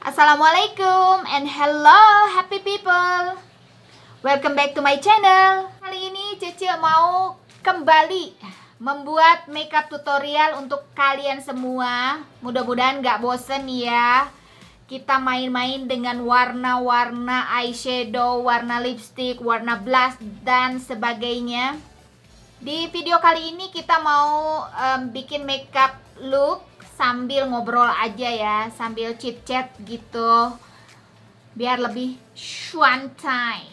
Assalamualaikum and hello happy people. Welcome back to my channel. Kali ini Cece mau kembali membuat makeup tutorial untuk kalian semua. Mudah-mudahan gak bosen ya. Kita main-main dengan warna-warna eyeshadow, warna lipstick, warna blush dan sebagainya. Di video kali ini kita mau bikin makeup look sambil ngobrol aja ya, sambil chit chat gitu, biar lebih santai.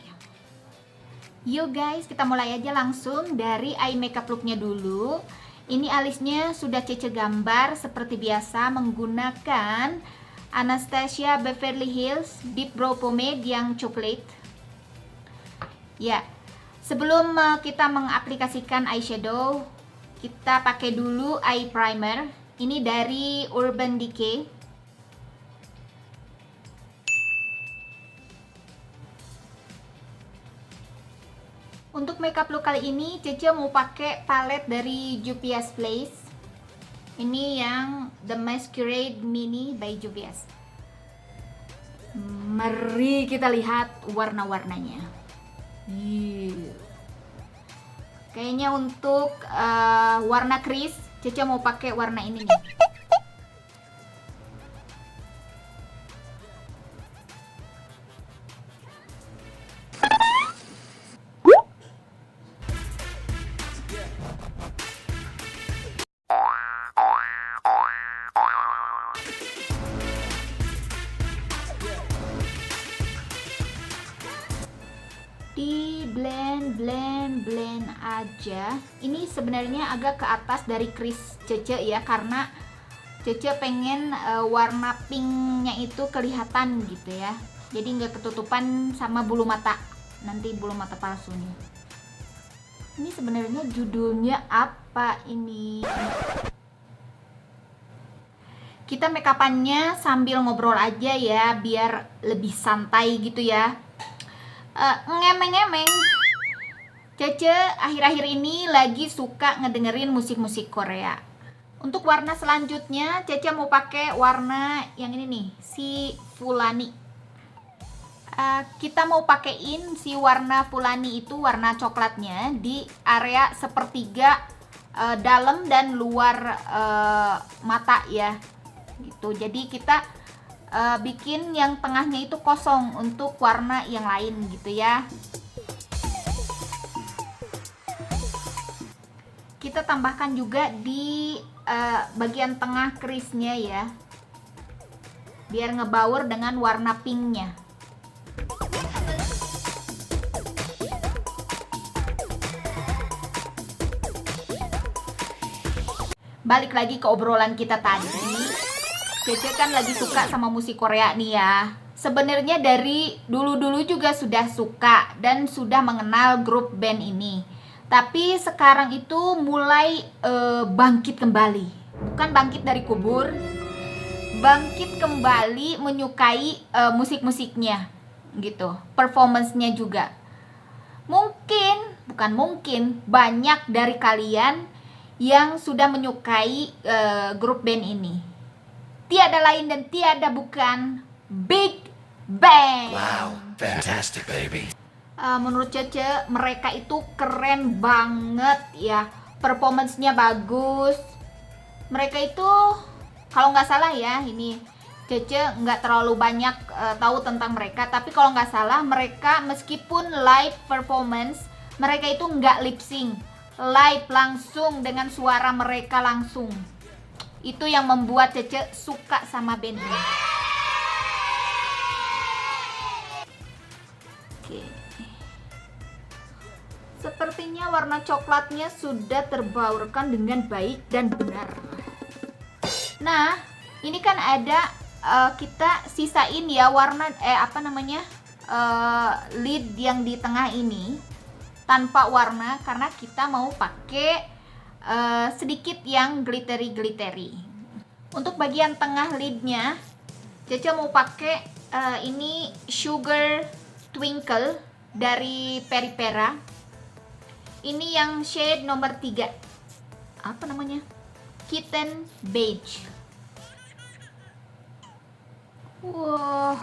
Yuk guys, kita mulai aja langsung dari eye makeup looknya dulu. Ini alisnya sudah Cece gambar seperti biasa menggunakan Anastasia Beverly Hills Deep Brow Pomade yang coklat. Ya, sebelum kita mengaplikasikan eyeshadow, kita pakai dulu eye primer. Ini dari Urban Decay. Untuk makeup look kali ini Cece mau pakai palette dari Juvia's Place. Ini yang The Masquerade Mini by Juvia's. Mari kita lihat warna-warnanya. Kayaknya untuk warna crease Cece mau pakai warna ini nih. Di blend aja. Ini sebenarnya agak ke atas dari crease Cece ya, karena Cece pengen warna pinknya itu kelihatan gitu ya, jadi nggak ketutupan sama bulu mata, nanti bulu mata palsunya. Ini sebenarnya judulnya apa ini? Kita make upannya sambil ngobrol aja ya, biar lebih santai gitu ya. Ngemeng-ngemeng. Cece akhir-akhir ini lagi suka ngedengerin musik-musik Korea. Untuk warna selanjutnya Cece mau pakai warna yang ini nih, si Fulani. Kita mau pakein si warna Fulani itu, warna coklatnya, di area sepertiga dalam dan luar mata ya gitu. Jadi kita bikin yang tengahnya itu kosong untuk warna yang lain gitu ya. Kita tambahkan juga di bagian tengah crease-nya ya, biar ngebaur dengan warna pinknya. Balik lagi ke obrolan kita tadi. Cece kan lagi suka sama musik Korea nih ya. Sebenarnya dari dulu-dulu juga sudah suka dan sudah mengenal grup band ini. Tapi sekarang itu mulai bangkit kembali. Bukan bangkit dari kubur, bangkit kembali menyukai musik-musiknya gitu, performance-nya juga. Bukan mungkin, banyak dari kalian yang sudah menyukai grup band ini. Tiada lain dan tiada bukan Big Bang. Wow, fantastic baby. Menurut Cece mereka itu keren banget ya, performance-nya bagus. Mereka itu kalau nggak salah ya, ini Cece nggak terlalu banyak tahu tentang mereka, tapi kalau nggak salah mereka meskipun live performance, mereka itu nggak lip sync, live langsung dengan suara mereka langsung. Itu yang membuat Cece suka sama band ini. Oke. Sepertinya warna coklatnya sudah terbaurkan dengan baik dan benar. Nah, ini kan ada kita sisain ya warna lid yang di tengah ini tanpa warna, karena kita mau pakai sedikit yang glittery. Untuk bagian tengah lidnya Cece mau pakai ini Sugar Twinkle dari Peripera. Ini yang shade nomor 3. Apa namanya? Kitten Beige. Wah,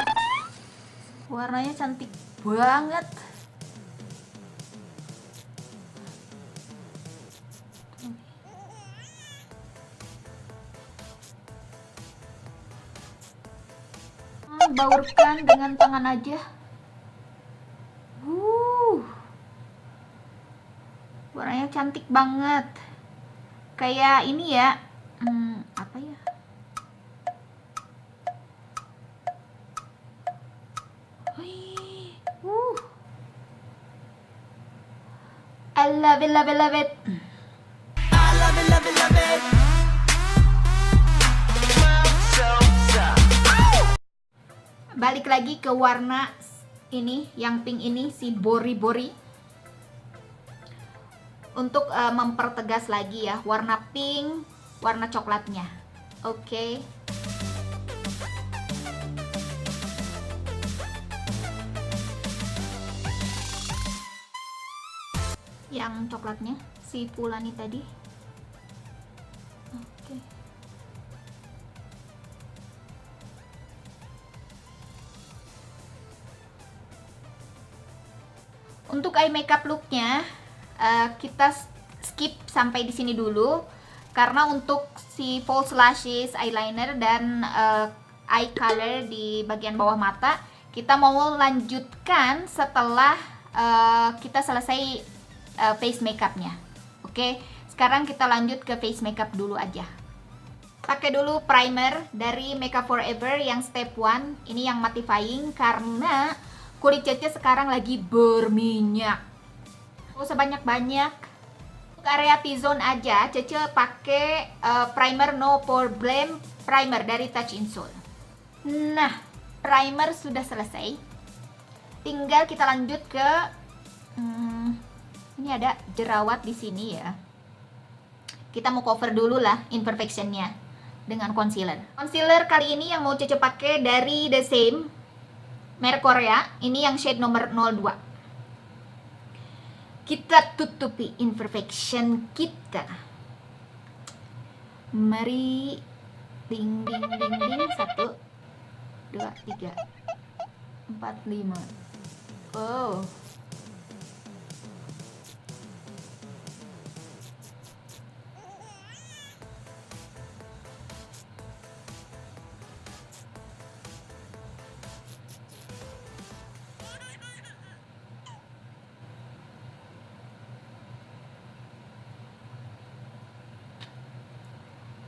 warnanya cantik banget. Baurkan dengan tangan aja. Warnanya cantik banget. Kayak ini ya. Apa ya? I love it, love it, love it. I love it, love it, love it. Balik lagi ke warna ini, yang pink ini, si bori-bori. Untuk mempertegas lagi ya, warna pink, warna coklatnya. Oke. Yang coklatnya, si Fulani tadi. Oke. Untuk eye makeup looknya kita skip sampai di sini dulu, karena untuk si false lashes, eyeliner dan eye color di bagian bawah mata kita mau lanjutkan setelah kita selesai face makeupnya. Oke, sekarang kita lanjut ke face makeup dulu aja. Pakai dulu primer dari Makeup Forever yang step 1. Ini yang mattifying karena kulit Cece sekarang lagi berminyak. Gak usah banyak-banyak. Untuk area T-zone aja, Cece pakai primer No Problem Primer dari Touch in Sol. Nah, primer sudah selesai. Tinggal kita lanjut ke ini ada jerawat di sini ya. Kita mau cover dulu lah imperfectionnya dengan concealer. Concealer kali ini yang mau Cece pakai dari The Same, merek Korea. Ini yang shade nomor 02. Kita tutupi imperfection kita. Mari. Ding ding ding ding. 1 2 3 4 5. Oh.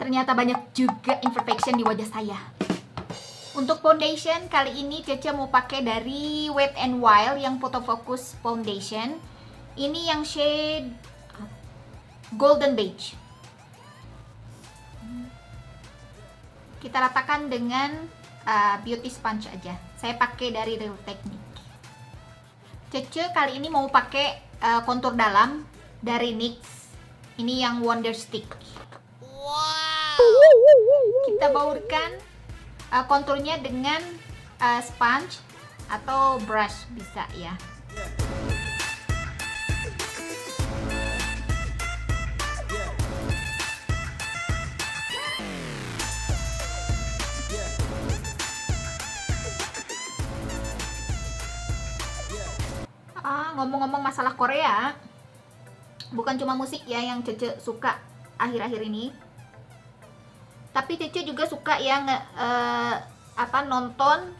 Ternyata banyak juga imperfection di wajah saya. Untuk foundation kali ini Cece mau pakai dari Wet n Wild yang Photo Focus Foundation. Ini yang shade Golden Beige. Kita ratakan dengan beauty sponge aja. Saya pakai dari Real Technique. Cece kali ini mau pakai kontur dalam dari NYX. Ini yang Wonder Stick. Kita baurkan konturnya dengan sponge atau brush bisa ya. Ngomong-ngomong masalah Korea, bukan cuma musik ya yang Cece suka akhir-akhir ini. Tapi Cece juga suka yang nonton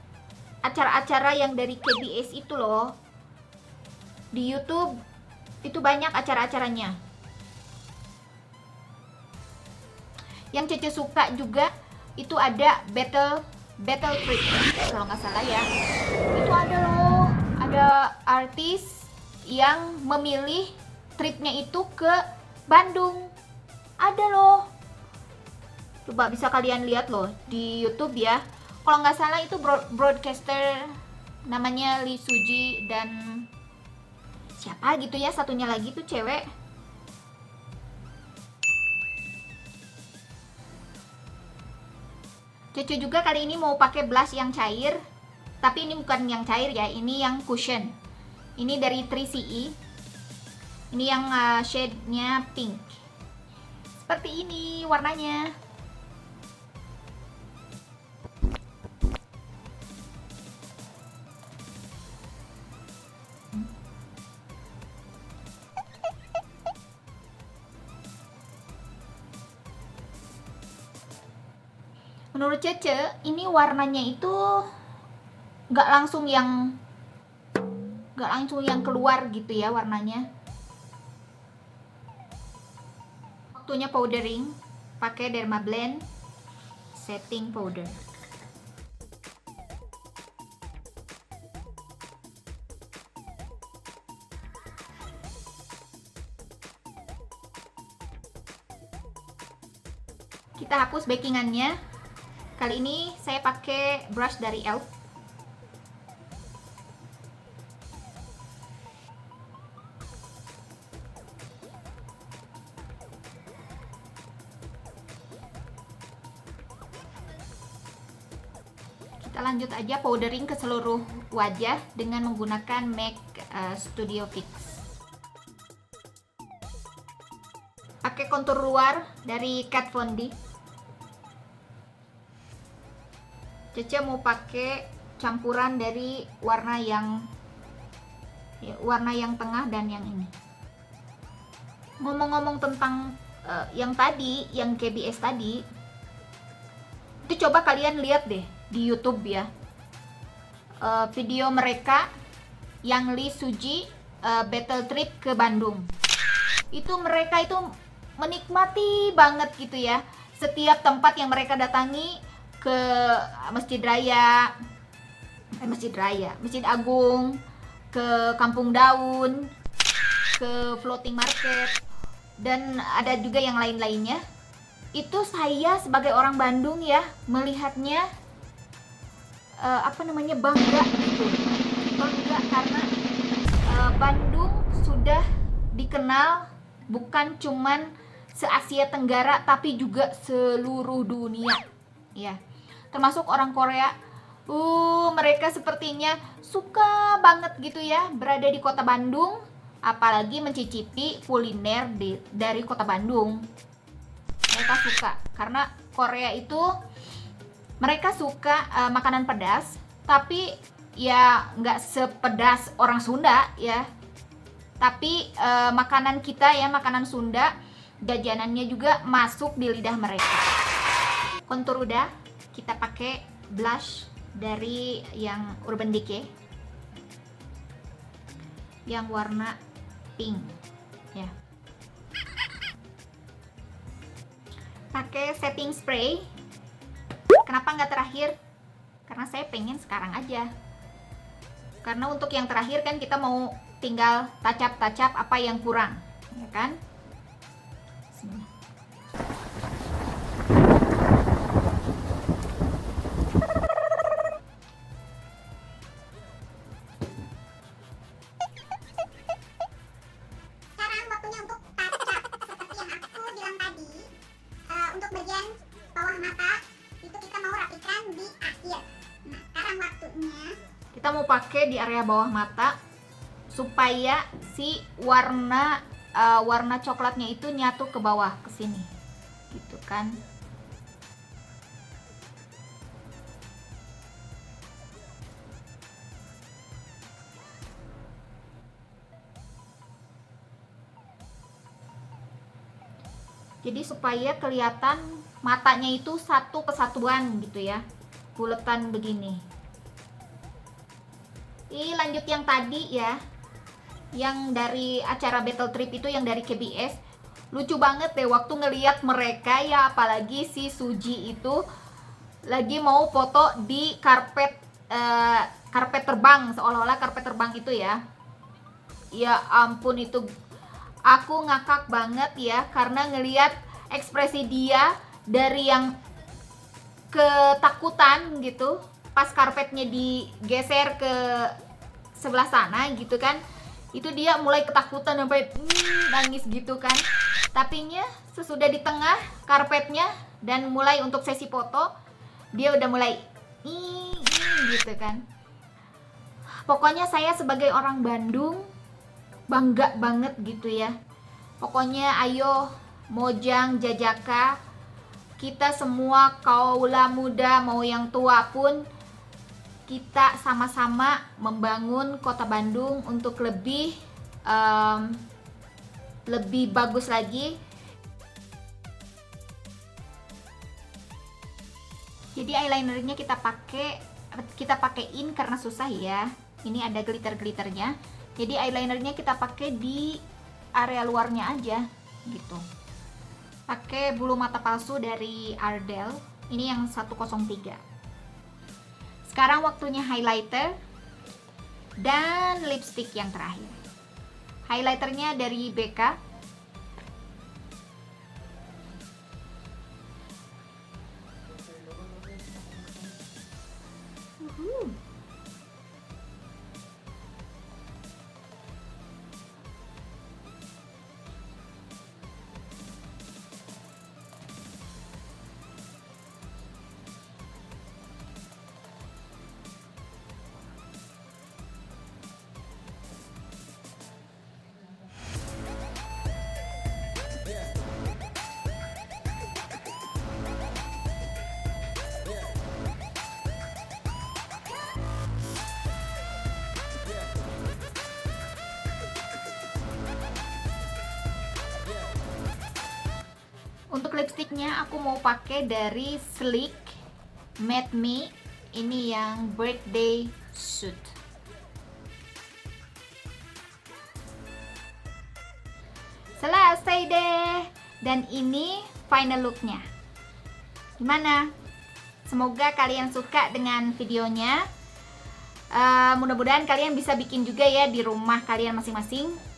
acara-acara yang dari KBS itu loh. Di YouTube itu banyak acara-acaranya. Yang Cece suka juga itu ada battle trip kalau nggak salah ya. Itu ada loh, ada artis yang memilih tripnya itu ke Bandung. Ada loh. Coba bisa kalian lihat loh di YouTube ya. Kalau nggak salah itu broadcaster namanya Lee Suji dan siapa gitu ya, satunya lagi tuh cewek. Cucu juga kali ini mau pakai blush yang cair, tapi ini bukan yang cair ya, ini yang cushion. Ini dari 3CE. Ini yang shade-nya pink. Seperti ini warnanya. Menurut Cece, ini warnanya itu nggak langsung yang keluar gitu ya warnanya. Waktunya powdering, pakai Dermablend setting powder. Kita hapus backingannya. Kali ini saya pakai brush dari ELF. Kita lanjut aja powdering ke seluruh wajah dengan menggunakan MAC Studio Fix. Pakai kontur luar dari Kat Von D. Cece mau pakai campuran dari warna yang tengah dan yang ini. Ngomong-ngomong tentang yang tadi, yang KBS tadi, itu coba kalian lihat deh di YouTube ya, video mereka yang Lee Suji battle trip ke Bandung. Itu mereka itu menikmati banget gitu ya, setiap tempat yang mereka datangi, ke Masjid Agung, ke Kampung Daun, ke Floating Market, dan ada juga yang lain-lainnya. Itu saya sebagai orang Bandung ya melihatnya bangga gitu, bangga karena Bandung sudah dikenal bukan cuman se-Asia Tenggara tapi juga seluruh dunia ya. Termasuk orang Korea, mereka sepertinya suka banget gitu ya berada di kota Bandung, apalagi mencicipi kuliner dari kota Bandung. Mereka suka, karena Korea itu mereka suka makanan pedas, tapi ya nggak sepedas orang Sunda ya. Tapi makanan kita ya, makanan Sunda, jajanannya juga masuk di lidah mereka. Kontur udah, kita pakai blush dari yang Urban Decay yang warna pink ya. Pakai setting spray. Kenapa nggak terakhir? Karena saya pengen sekarang aja. Karena untuk yang terakhir kan kita mau tinggal touch-up apa yang kurang, ya kan? Kita mau pakai di area bawah mata supaya si warna coklatnya itu nyatu ke bawah, ke sini gitu kan. Jadi supaya kelihatan matanya itu satu kesatuan gitu ya, buletan begini. Ini lanjut yang tadi ya, yang dari acara Battle Trip itu, yang dari KBS. Lucu banget deh waktu ngeliat mereka ya, apalagi si Suji itu lagi mau foto di karpet terbang, seolah-olah karpet terbang itu ya. Ya ampun, itu aku ngakak banget ya, karena ngeliat ekspresi dia dari yang ketakutan gitu pas karpetnya digeser ke sebelah sana gitu kan, itu dia mulai ketakutan sampai nangis gitu kan. Tapinya sesudah di tengah karpetnya dan mulai untuk sesi foto, dia udah mulai gitu kan. Pokoknya saya sebagai orang Bandung bangga banget gitu ya. Pokoknya ayo Mojang Jajaka, kita semua kaula muda mau yang tua pun, kita sama-sama membangun kota Bandung untuk lebih bagus lagi. Jadi eyelinernya kita pakein karena susah ya. Ini ada glitter-glitternya. Jadi eyelinernya kita pakai di area luarnya aja gitu. Pakai bulu mata palsu dari Ardell. Ini yang 103. Sekarang waktunya highlighter dan lipstick yang terakhir. Highlighternya dari BK. Untuk lipstiknya aku mau pakai dari Sleek Matte Me. Ini yang birthday suit. Selesai deh. Dan ini final looknya. Gimana? Semoga kalian suka dengan videonya. Mudah-mudahan kalian bisa bikin juga ya di rumah kalian masing-masing.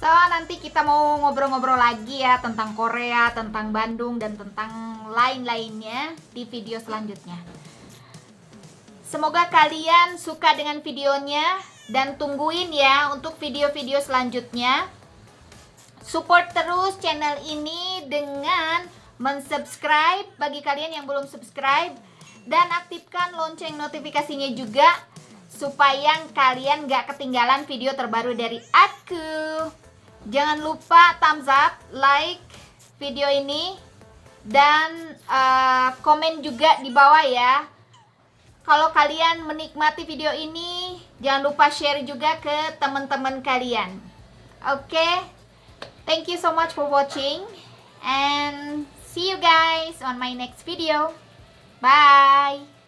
So, nanti kita mau ngobrol-ngobrol lagi ya tentang Korea, tentang Bandung, dan tentang lain-lainnya di video selanjutnya. Semoga kalian suka dengan videonya dan tungguin ya untuk video-video selanjutnya. Support terus channel ini dengan mensubscribe bagi kalian yang belum subscribe, dan aktifkan lonceng notifikasinya juga supaya kalian gak ketinggalan video terbaru dari aku. Jangan lupa thumbs up, like video ini, dan komen juga di bawah ya. Kalau kalian menikmati video ini, jangan lupa share juga ke teman-teman kalian. Oke, thank you so much for watching, and see you guys on my next video. Bye.